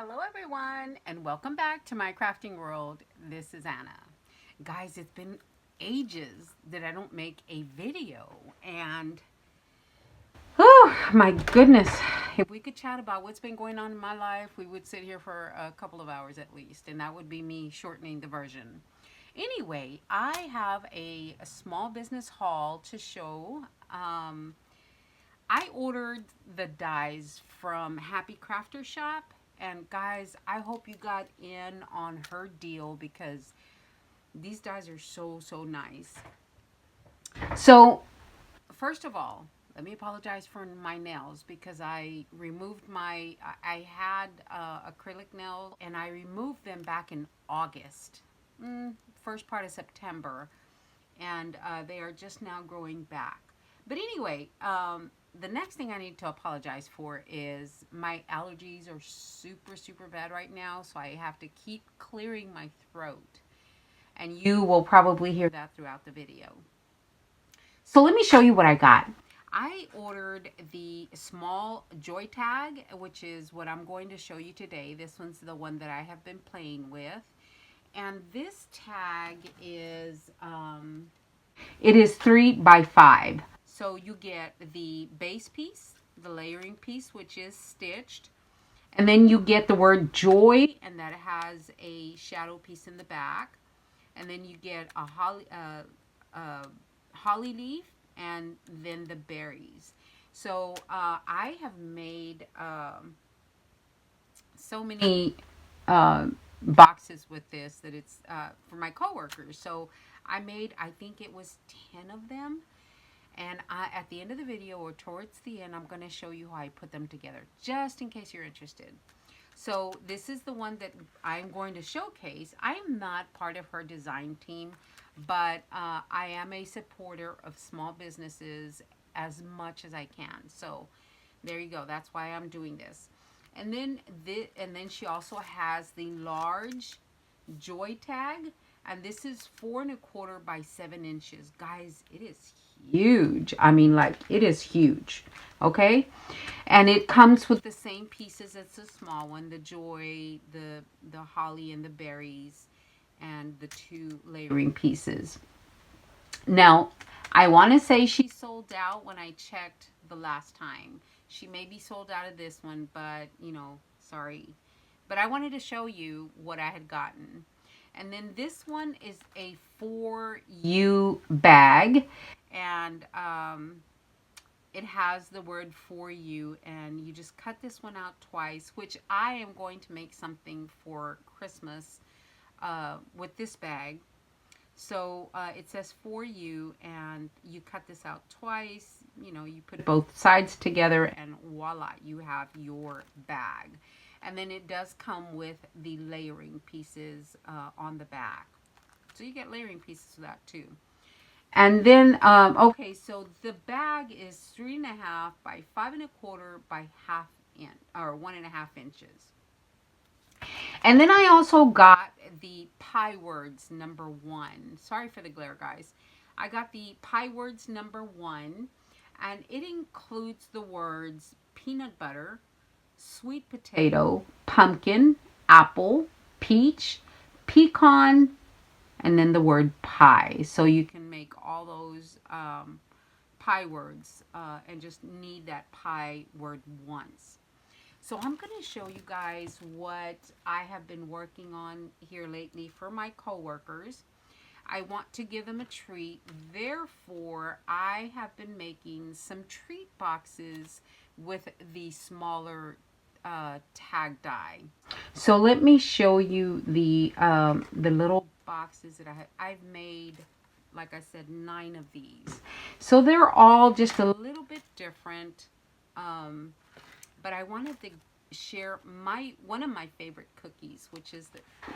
Hello everyone and welcome back to my crafting world. This is Anna. Guys, it's been ages that I don't make a video and oh my goodness, if we could chat about what's been going on in my life, we would sit here for a couple of hours at least, and that would be me shortening the version. Anyway, I have a small business haul to show. I ordered the dies from Happy Crafter Shop. And guys, I hope you got in on her deal because these dies are so nice. So, first of all, let me apologize for my nails because I removed I had acrylic nails and I removed them back in August, first part of September, and they are just now growing back. But anyway, the next thing I need to apologize for is my allergies are super bad right now, so I have to keep clearing my throat. And you will probably hear that throughout the video. So let me show you what I got. I ordered the small joy tag, which is what I'm going to show you today. This one's the one that I have been playing with. And this tag is it is 3 by 5. So you get the base piece, the layering piece, which is stitched. And then you get the word joy, and that has a shadow piece in the back. And then you get a holly leaf, and then the berries. So I have made so many boxes with this that it's for my coworkers. So I made, I think it was 10 of them. And at the end of the video or towards the end, I'm going to show you how I put them together, just in case you're interested. So this is the one that I'm going to showcase. I am not part of her design team, but I am a supporter of small businesses as much as I can. So there you go. That's why I'm doing this. And then she also has the large joy tag, and this is 4 1/4 by 7 inches. Guys, it is huge. I mean, like, it is huge. Okay, and it comes with the same pieces as the small one, the joy, the holly and the berries, and the 2 layering pieces. Now, I want to say she sold out when I checked the last time. She may be sold out of this one, but sorry. But I wanted to show you what I had gotten. And then this one is a for you bag, and it has the word for you, and you just cut this one out twice, which I am going to make something for Christmas with this bag. So it says for you, and you cut this out twice. You put both sides together, and voila, you have your bag. And then it does come with the layering pieces on the back. So you get layering pieces of that too. And then, okay, so the bag is 3 1/2 by 5 1/4 by half inch, or 1 1/2 inches. And then I also got the Pie Words #1. Sorry for the glare, guys. I got the Pie Words #1, and it includes the words peanut butter, sweet potato, pumpkin, apple, peach, pecan, and then the word pie. So you can make all those pie words and just need that pie word once. So I'm going to show you guys what I have been working on here lately for my coworkers. I want to give them a treat. Therefore, I have been making some treat boxes with the smaller tag die. So let me show you the little boxes that I've made. Like I said, 9 of these. So they're all just a little bit different. But I wanted to share one of my favorite cookies, which is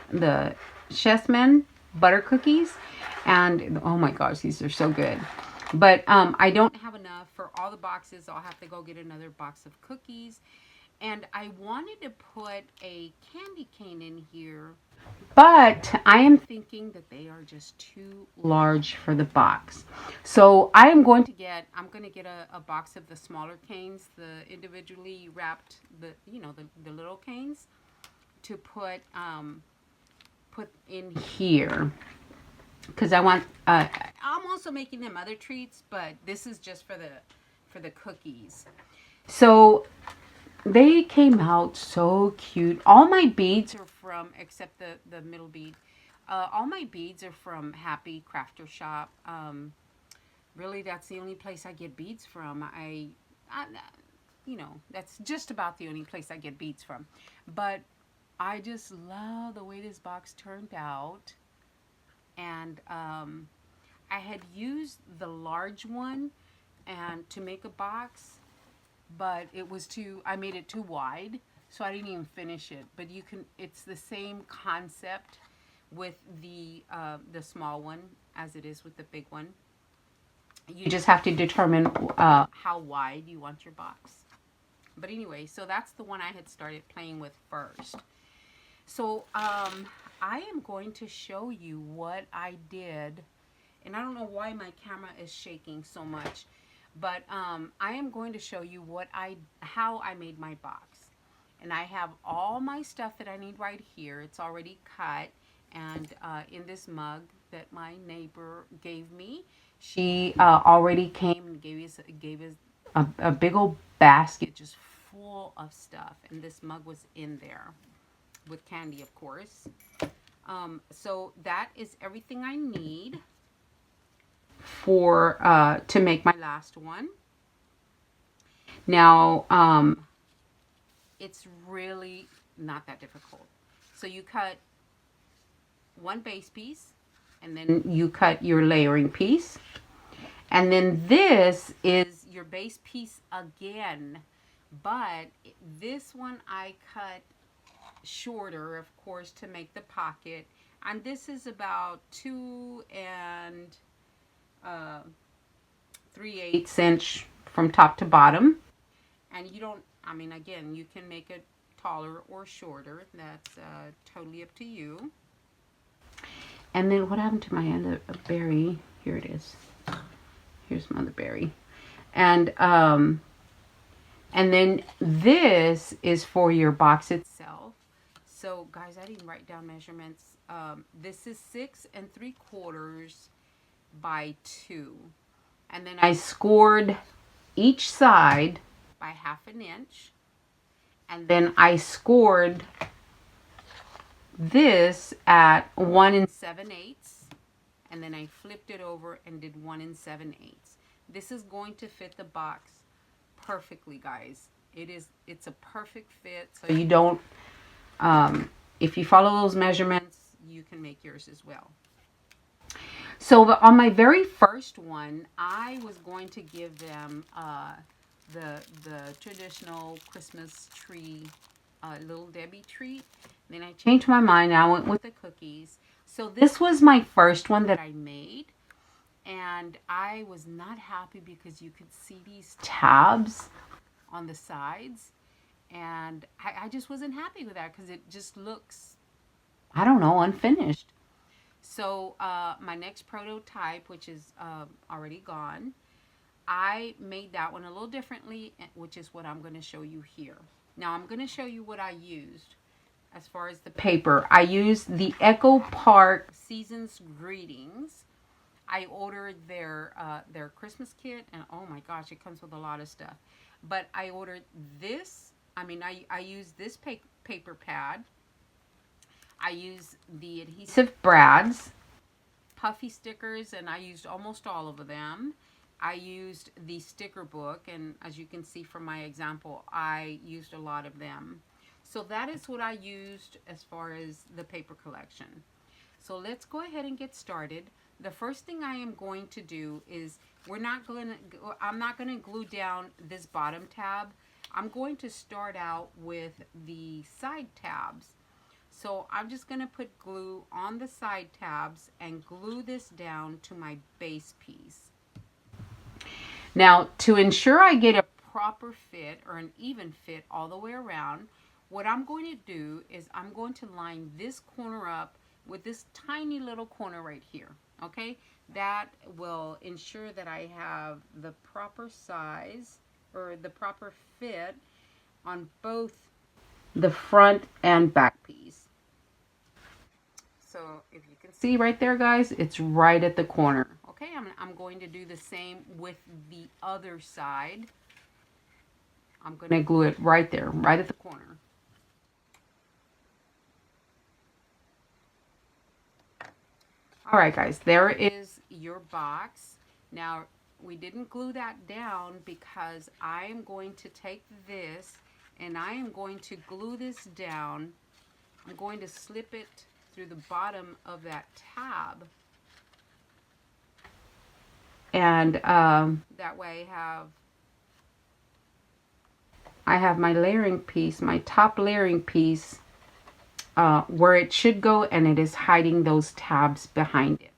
the Chessman butter cookies. And oh my gosh, these are so good. But I don't have enough for all the boxes. I'll have to go get another box of cookies. And I wanted to put a candy cane in here, but I am thinking that they are just too large for the box. So I'm going to get a box of the smaller canes, the individually wrapped, the little canes. to put in here because I want. I'm also making them other treats, but this is just for the cookies. So they came out so cute. All my beads are from, except the middle bead. All my beads are from Happy Crafter Shop. Really, that's the only place I get beads from. That's just about the only place I get beads from. But I just love the way this box turned out. And I had used the large one and to make a box, but I made it too wide, so I didn't even finish it. But it's the same concept with the small one as it is with the big one. You just have to determine how wide you want your box. But anyway, so that's the one I had started playing with first. So I am going to show you what I did. And I don't know why my camera is shaking so much. But I am going to show you how I made my box. And I have all my stuff that I need right here. It's already cut. And in this mug that my neighbor gave me, she already came and gave us a big old basket just full of stuff. And this mug was in there with candy, of course. So that is everything I need for to make my last one. Now, it's really not that difficult. So you cut one base piece, and then you cut your layering piece. And then this is your base piece again. But this one I cut shorter, of course, to make the pocket. And this is about 2 3/8 inch from top to bottom. And you don't, again, you can make it taller or shorter. That's totally up to you. And then what happened to my other berry? Here it is. Here's my other berry. And then this is for your box itself. So guys, I didn't write down measurements. This is 6 3/4 by 2. And then I scored each side by 1/2 inch. And then I scored this at 1 7/8. And then I flipped it over and did 1 7/8. This is going to fit the box perfectly, guys. It's a perfect fit. So you don't, if you follow those measurements, you can make yours as well. So on my very first one, I was going to give them the traditional Christmas tree, Little Debbie treat. Then I changed my mind. I went with the cookies. So this was my first one that I made. And I was not happy because you could see these tabs on the sides. And I just wasn't happy with that because it just looks, I don't know, unfinished. So my next prototype, which is already gone, I made that one a little differently, which is what I'm going to show you here. Now I'm going to show you what I used as far as the paper. I used the Echo Park Season's Greetings. I ordered their Christmas kit, and oh my gosh, it comes with a lot of stuff. But I ordered this. I used this paper pad. I used the adhesive brads, puffy stickers, and I used almost all of them. I used the sticker book, and as you can see from my example, I used a lot of them. So that is what I used as far as the paper collection. So let's go ahead and get started. The first thing I am going to do is I'm not going to glue down this bottom tab. I'm going to start out with the side tabs. So I'm just going to put glue on the side tabs and glue this down to my base piece. Now, to ensure I get a proper fit or an even fit all the way around, what I'm going to do is I'm going to line this corner up with this tiny little corner right here. Okay, that will ensure that I have the proper size or the proper fit on both the front and back piece. See right there, guys? It's right at the corner. Okay, I'm going to do the same with the other side. I'm going to glue it right there, right at the corner. All right, guys, there is your box. Now, we didn't glue that down because I am going to take this and I am going to glue this down. I'm going to slip it through the bottom of that tab. And that way I have my layering piece, my top layering piece, where it should go, and it is hiding those tabs behind it.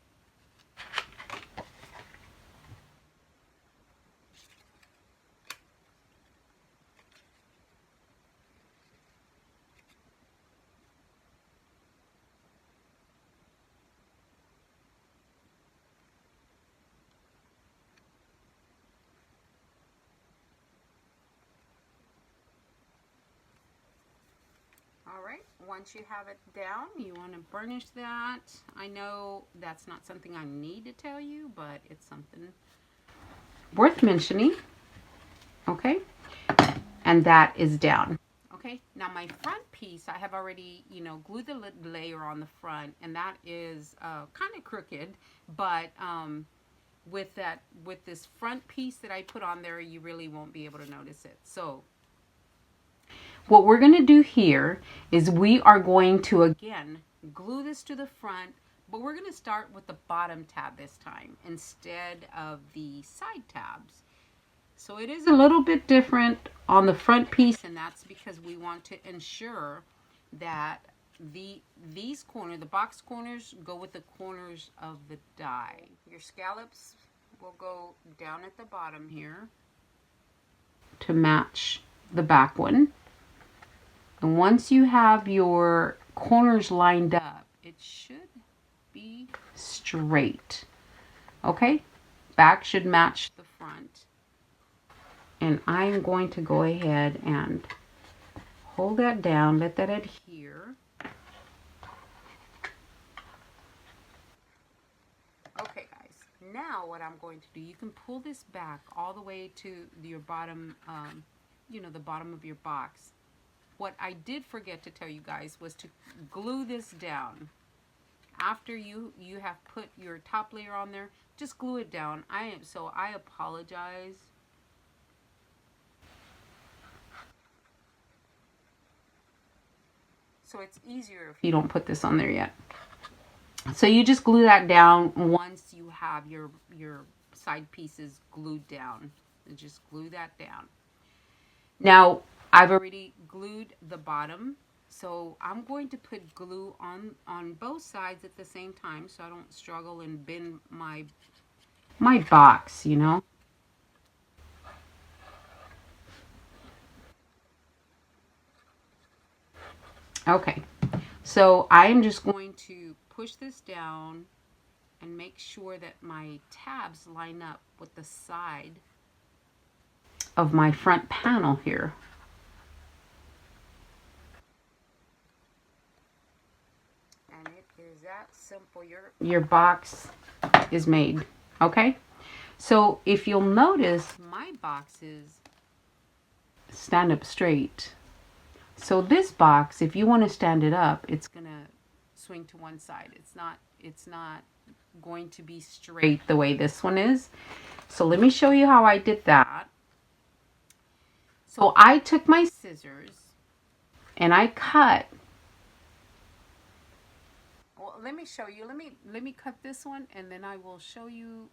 All right, once you have it down, you want to burnish that. I know that's not something I need to tell you, but it's something worth mentioning. Okay, and that is down. Okay, now my front piece, I have already, glued the layer on the front, and that is kind of crooked, but with this front piece that I put on there, you really won't be able to notice it. So what we're going to do here is we are going to, again, glue this to the front, but we're going to start with the bottom tab this time instead of the side tabs. So it is a little bit different on the front piece, and that's because we want to ensure that these corners, the box corners, go with the corners of the die. Your scallops will go down at the bottom here to match the back one. And once you have your corners lined up, it should be straight. Okay? Back should match the front. And I'm going to go ahead and hold that down, let that adhere. Okay, guys. Now what I'm going to do, you can pull this back all the way to your bottom, the bottom of your box. What I did forget to tell you guys was to glue this down. After you have put your top layer on there, just glue it down. I apologize. So it's easier if you don't put this on there yet. So you just glue that down once you have your side pieces glued down. And just glue that down. Now, I've already glued the bottom, so I'm going to put glue on both sides at the same time so I don't struggle and bend my box, Okay, so I am just going to push this down and make sure that my tabs line up with the side of my front panel here. And it is that simple. Your box is made. Okay? So if you'll notice, my boxes stand up straight. So this box, if you want to stand it up, it's going to swing to one side. It's not going to be straight the way this one is. So let me show you how I did that. So I took my scissors and I cut. Well, let me show you. Let me cut this one, and then I will show you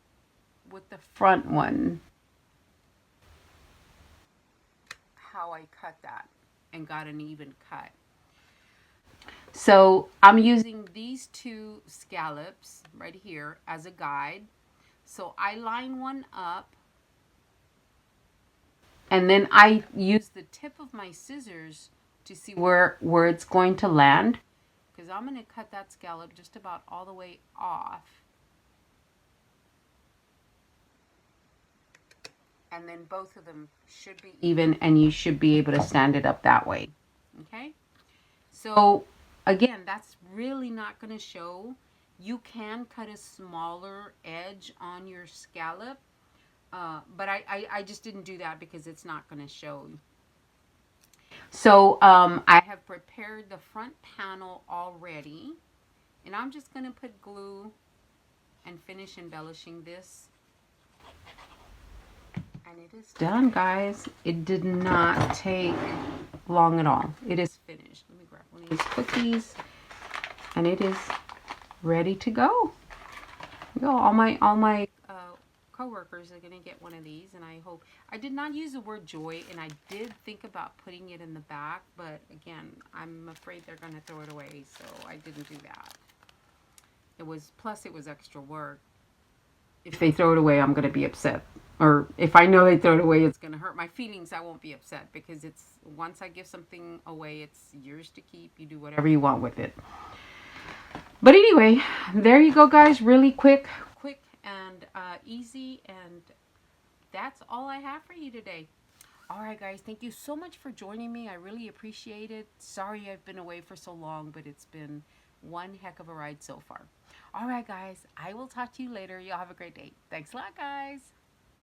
with the front one how I cut that and got an even cut. So I'm using these two scallops right here as a guide. So I line one up, and then I use the tip of my scissors to see where it's going to land, because I'm going to cut that scallop just about all the way off. And then both of them should be even, and you should be able to stand it up that way. Okay? So again, that's really not going to show You can cut a smaller edge on your scallop, but I just didn't do that because it's not going to show. So I have prepared the front panel already, and I'm just going to put glue and finish embellishing this. And it is done, guys. It did not take long at all. It is finished. Let me grab one of these cookies, and it is ready to go. All my coworkers are gonna get one of these, and I hope. I did not use the word joy, and I did think about putting it in the back, but again, I'm afraid they're gonna throw it away, so I didn't do that. It was extra work. If they throw it away, I'm gonna be upset. Or if I know they throw it away, it's gonna hurt my feelings. I won't be upset because it's once I give something away, it's yours to keep. You do whatever you want with it. But anyway, there you go, guys. Really quick and easy, and that's all I have for you today. All right, guys, thank you so much for joining me. I really appreciate it. Sorry I've been away for so long, but it's been one heck of a ride so far. All right, guys, I will talk to you later. Y'all have a great day. Thanks a lot, guys.